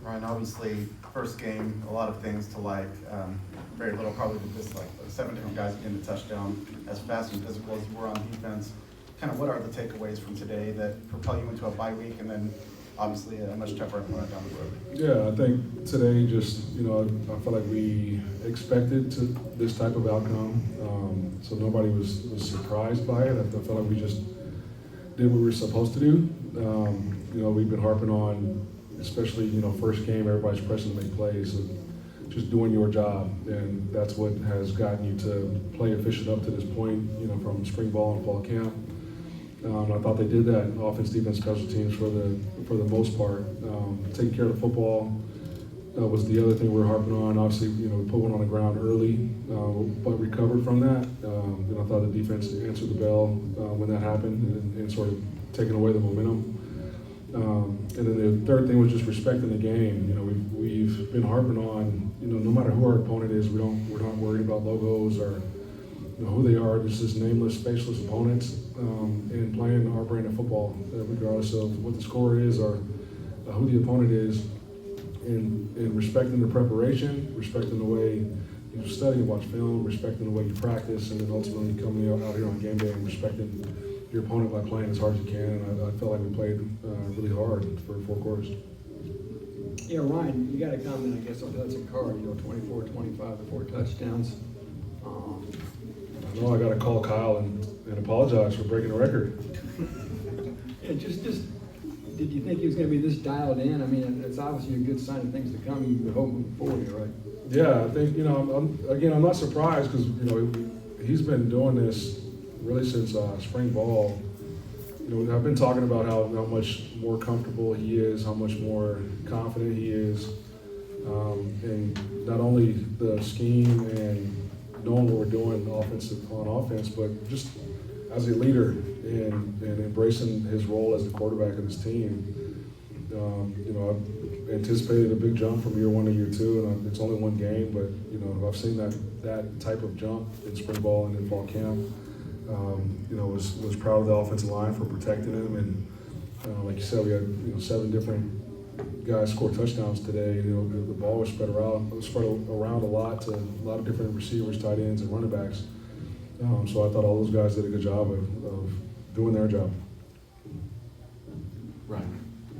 Ryan, obviously, first game, a lot of things to like. Very little, probably just like 7 different guys getting a touchdown. As fast and physical as you were on defense, kind of what are the takeaways from today that propel you into a bye week and then obviously a much tougher opponent down the road? Yeah, I think today just, I felt like we expected this type of outcome. So nobody was surprised by it. I felt like we just did what we were supposed to do. We've been harping on, especially, first game, everybody's pressing to make plays. So just doing your job, and that's what has gotten you to play efficient up to this point, from spring ball and fall camp. I thought they did that, offense, defense, special teams for the most part. Taking care of the football was the other thing we were harping on. Obviously, we put one on the ground early, but recovered from that. I thought the defense answered the bell when that happened and sort of taking away the momentum. And then the third thing was just respecting the game. We've been harping on, no matter who our opponent is, we're not worried about logos or who they are. Just as nameless, faceless opponents, and playing our brand of football, regardless of what the score is or who the opponent is, and respecting the preparation, respecting the way you study and watch film, respecting the way you practice, and then ultimately coming out here on game day and respecting your opponent by playing as hard as you can. And I felt like we played really hard for 4 quarters. Yeah, Ryan, you got a comment, I guess, on Hudson Card, 24, 25, 4 touchdowns. I know I got to call Kyle and apologize for breaking the record. Yeah, just did you think he was going to be this dialed in? I mean, it's obviously a good sign of things to come. You would hope moving forward here, right? Yeah, I think, I'm not surprised because, he's been doing this really since spring ball. I've been talking about how much more comfortable he is, how much more confident he is, and not only the scheme and knowing what we're doing on offense, but just as a leader and embracing his role as the quarterback of this team. I've anticipated a big jump from year 1 to year 2, and it's only 1 game, but I've seen that type of jump in spring ball and in fall camp. Was proud of the offensive line for protecting him, and like you said, we had 7 different guys score touchdowns today. The ball was spread around a lot to a lot of different receivers, tight ends, and running backs. So I thought all those guys did a good job of doing their job. Right.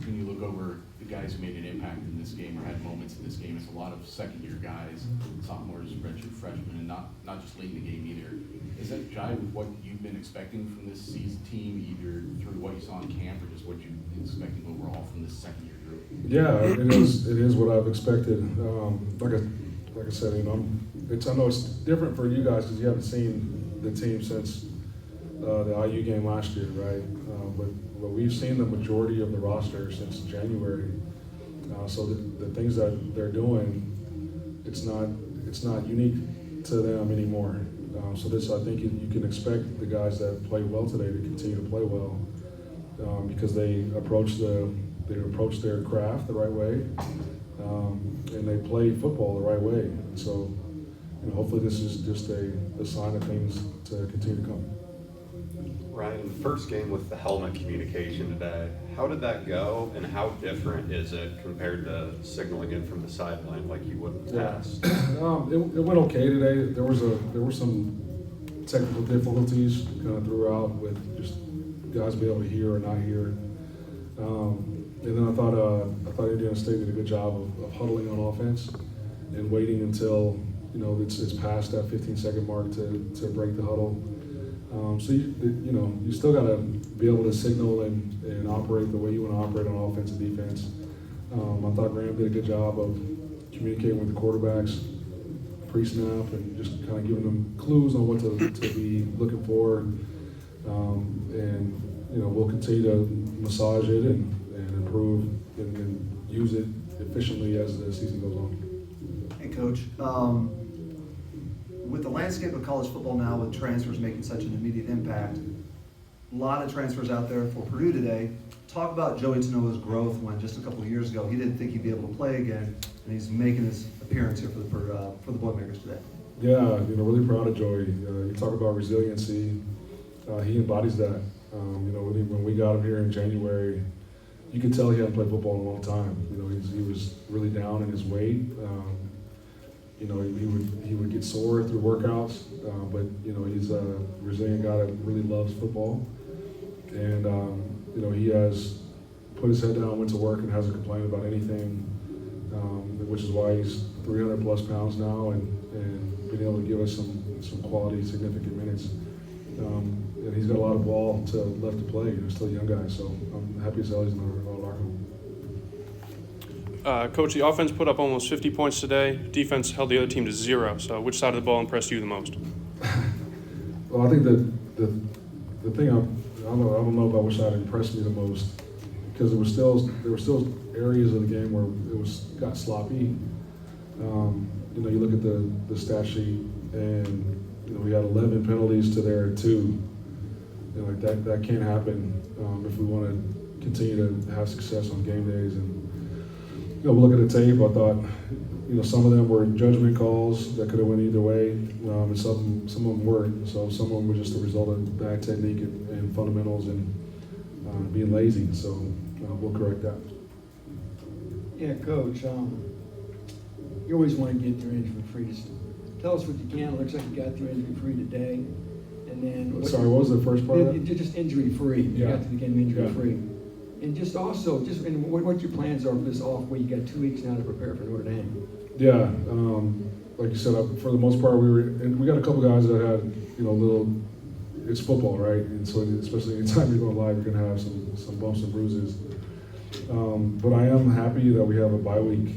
When you look over the guys who made an impact in this game or had moments in this game, it's a lot of second-year guys, sophomores, redshirt freshmen, and not just late in the game either. Is that jive with what you've been expecting from this season team, either through what you saw in camp or just what you've been expecting overall from this second-year group? Yeah, it is what I've expected. Like I said, I know it's different for you guys because you haven't seen the team since the IU game last year, right? But we've seen the majority of the roster since January. So the things that they're doing, it's not unique to them anymore. So I think you can expect the guys that played well today to continue to play well because they approach their craft the right way, and they play football the right way. And so, hopefully this is just a sign of things to continue to come. Ryan, the first game with the helmet communication today, how did that go, and how different is it compared to signaling in from the sideline like you would in the past? It went okay today. There were some technical difficulties kind of throughout with just guys being able to hear or not hear. And then I thought Indiana State did a good job of huddling on offense and waiting until it's past that 15-second mark to break the huddle. So you still got to be able to signal and operate the way you want to operate on offense and defense. I thought Graham did a good job of communicating with the quarterbacks pre-snap and just kind of giving them clues on what to be looking for. And we'll continue to massage it and improve and use it efficiently as the season goes on. Hey, Coach. With the landscape of college football now, with transfers making such an immediate impact, a lot of transfers out there for Purdue today. Talk about Joey Tanoa's growth when just a couple of years ago he didn't think he'd be able to play again, and he's making his appearance here for the Boilermakers today. Yeah, really proud of Joey. You talk about resiliency. He embodies that. When we got him here in January, you could tell he hadn't played football in a long time. You know, he was really down in his weight. You know, he would get sore through workouts, but you know, he's a resilient guy that really loves football, and you know, he has put his head down, went to work, and hasn't complained about anything, which is why he's 300 plus pounds now, and been able to give us some quality, significant minutes. And he's got a lot of ball left to play. He's still a young guy, so I'm happy as hell he's in our locker room. Coach, the offense put up almost 50 points today. Defense held the other team to 0. So which side of the ball impressed you the most? Well, I think the thing I don't know about which side impressed me the most, because there were still areas of the game where it got sloppy. You know, you look at the stat sheet, and you know, we had 11 penalties to their 2. You know, like that can't happen if we want to continue to have success on game days. And you know, we look at the tape. I thought, you know, some of them were judgment calls that could have went either way, and some of them weren't. So some of them were just a result of bad technique and fundamentals and being lazy. So we'll correct that. Yeah, Coach, you always want to get through injury-free. Just tell us what you can. It looks like you got through injury-free today. And then Sorry, what was the first part of that? Just injury-free. You Yeah. got to the game injury-free. And just also, and what your plans are for this off week. You got 2 weeks now to prepare for Notre Dame. Yeah, like you said, for the most part, we got a couple guys that had, you know, it's football, right? And so especially anytime you're going live, you're going to have some bumps and bruises. But I am happy that we have a bye week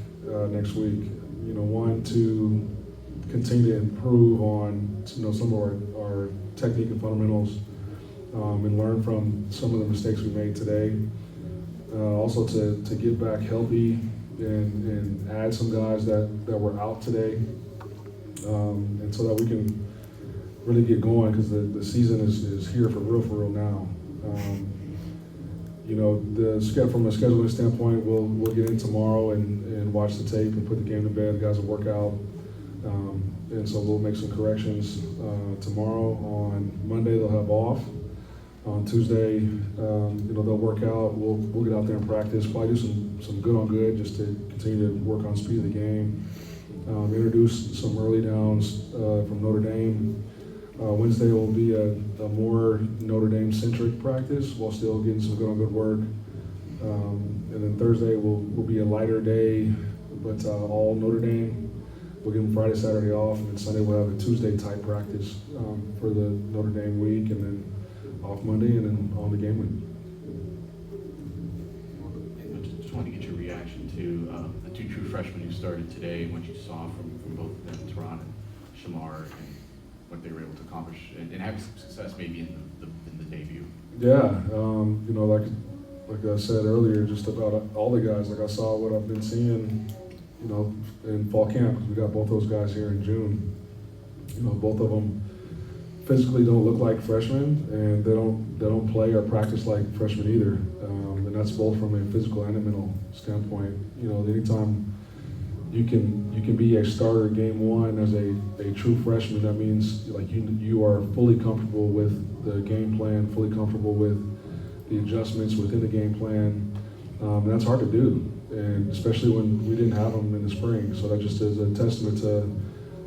next week. You know, one, to continue to improve on, you know, some of our technique and fundamentals, and learn from some of the mistakes we made today. Also to get back healthy and add some guys that were out today, and so that we can really get going, because the season is here for real now. You know, from a scheduling standpoint, we'll get in tomorrow and watch the tape and put the game to bed. The guys will work out, and so we'll make some corrections tomorrow. On Monday they'll have off. On Tuesday, you know, they'll work out. We'll get out there and practice. Probably do some good on good, just to continue to work on speed of the game. Introduce some early downs from Notre Dame. Wednesday will be a more Notre Dame centric practice while still getting some good on good work. And then Thursday will be a lighter day, but all Notre Dame. We'll give them Friday, Saturday off, and then Sunday we'll have a Tuesday type practice for the Notre Dame week, and then off Monday, and then on the game week. Just wanted to get your reaction to the 2 true freshmen who started today, and what you saw from both of them, Teron and Shamar, and what they were able to accomplish and have some success maybe in the debut. Yeah, you know, like I said earlier, just about all the guys. Like I saw what I've been seeing, you know, in fall camp, because we got both those guys here in June. You know, both of them physically don't look like freshmen, and they don't play or practice like freshmen either. And that's both from a physical and a mental standpoint. You know, anytime you can be a starter game one as a true freshman, that means like you are fully comfortable with the game plan, fully comfortable with the adjustments within the game plan. And that's hard to do, and especially when we didn't have them in the spring. So that just is a testament to,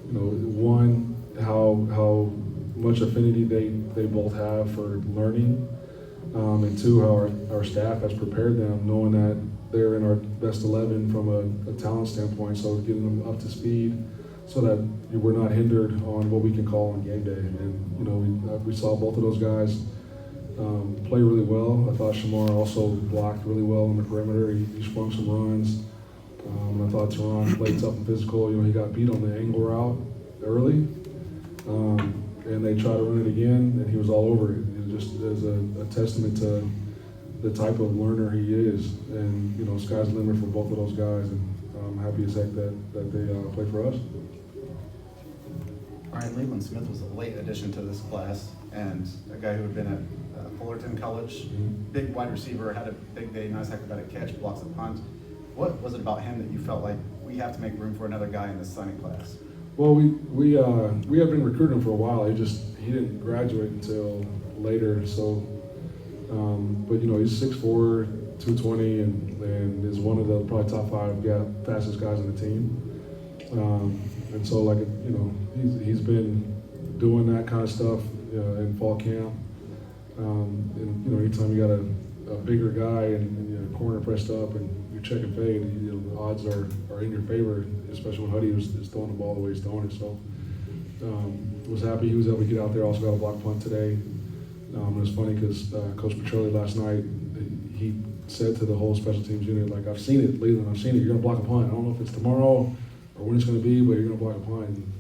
you know, one, how much affinity they both have for learning, and two, how our staff has prepared them, knowing that they're in our best 11 from a talent standpoint, so getting them up to speed so that we're not hindered on what we can call on game day. And you know, we saw both of those guys play really well. I thought Shamar also blocked really well on the perimeter. He sprung some runs. And I thought Teron played tough and physical. You know, he got beat on the angle route early, and they tried to run it again, and he was all over it. It just is a testament to the type of learner he is. And you know, sky's the limit for both of those guys, and I'm happy as heck that they play for us. Ryan, Leland Smith was a late addition to this class, and a guy who had been at Fullerton College, big wide receiver, had a big day, nice acrobatic catch, blocks a punt. What was it about him that you felt like we have to make room for another guy in this signing class? Well, we have been recruiting him for a while. He didn't graduate until later. So, but you know, he's 6'4", 220 and is one of the probably top 5 fastest guys on the team. And so, like, you know, he's been doing that kind of stuff in fall camp. And, you know, anytime you got a bigger guy and you know, corner pressed up and you check and fade, you know, the odds are in your favor, especially when Huddy is throwing the ball the way he's throwing it. So, was happy he was able to get out there. Also got a block punt today. It was funny because Coach Petrelli last night, he said to the whole special teams unit, like, I've seen it, Leland, I've seen it. You're going to block a punt. I don't know if it's tomorrow or when it's going to be, but you're going to block a punt. And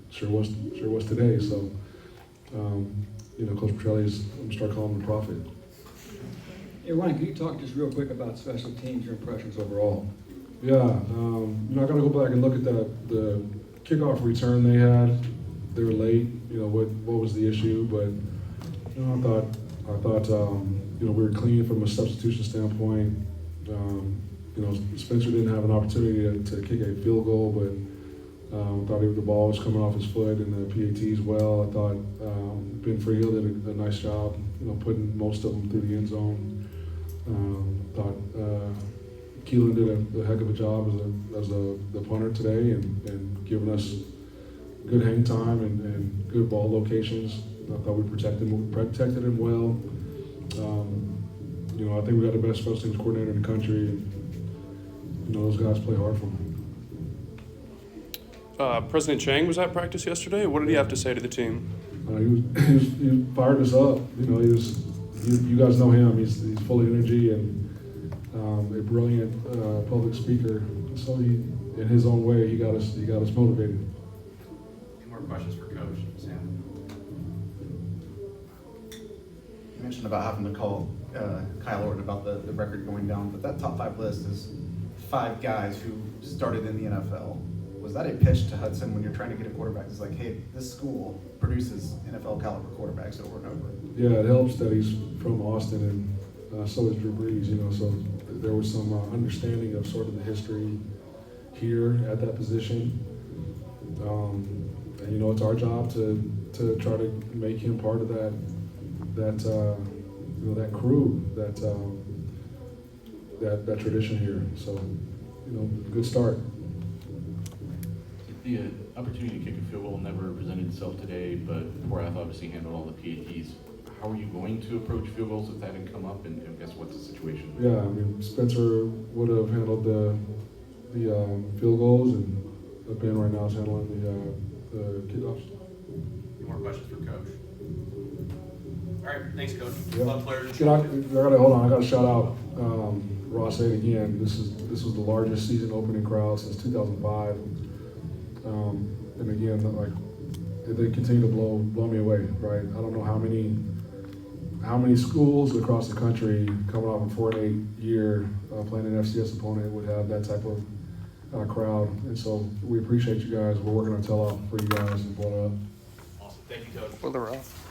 it sure was today. So, you know, Coach Petrelli's, I'm going to start calling him the prophet. Hey, Ryan, can you talk just real quick about special teams, your impressions overall? Yeah, you know, I got to go back and look at the kickoff return they had. They were late. You know, what was the issue? But you know, I thought you know, we were clean from a substitution standpoint. You know, Spencer didn't have an opportunity to kick a field goal, but thought the ball was coming off his foot and the PATs well. I thought Ben Freehill did a nice job, you know, putting most of them through the end zone. Thought Keelan did a heck of a job as the punter today and giving us good hang time and good ball locations. I thought we protected him well. You know, I think we got the best special teams coordinator in the country, and you know, those guys play hard for him. President Chang was at practice yesterday. What did he have to say to the team? He fired us up. You know, you guys know him. He's full of energy and a brilliant public speaker. So he, in his own way, he got us motivated. Any more questions for Coach Sam? You mentioned about having to call Kyle Orton about the record going down, but that top 5 list is 5 guys who started in the NFL. Was that a pitch to Hudson when you're trying to get a quarterback? It's like, hey, this school produces NFL caliber quarterbacks over and over. Yeah, it helps that he's from Austin, and so is Drew Brees. You know, so there was some understanding of sort of the history here at that position. And you know, it's our job to try to make him part of that you know, that crew, that tradition here. So, you know, good start. The opportunity to kick a field goal never presented itself today, but Porath obviously handled all the PATs. How are you going to approach field goals if that didn't come up, and I guess what's the situation? Yeah, I mean, Spencer would have handled the field goals, and Ben right now is handling the kickoffs. Any more questions for Coach? All right, thanks, Coach. Yeah. Club players. Hold on, I got to shout out Ross 8 again. This was the largest season opening crowd since 2005. And again, like, they continue to blow me away, right? I don't know how many schools across the country coming off a 4-8 year playing an FCS opponent would have that type of crowd. And so we appreciate you guys. We're working on tell-off for you guys and blow it up. Awesome. Thank you, Coach. Well, they're off.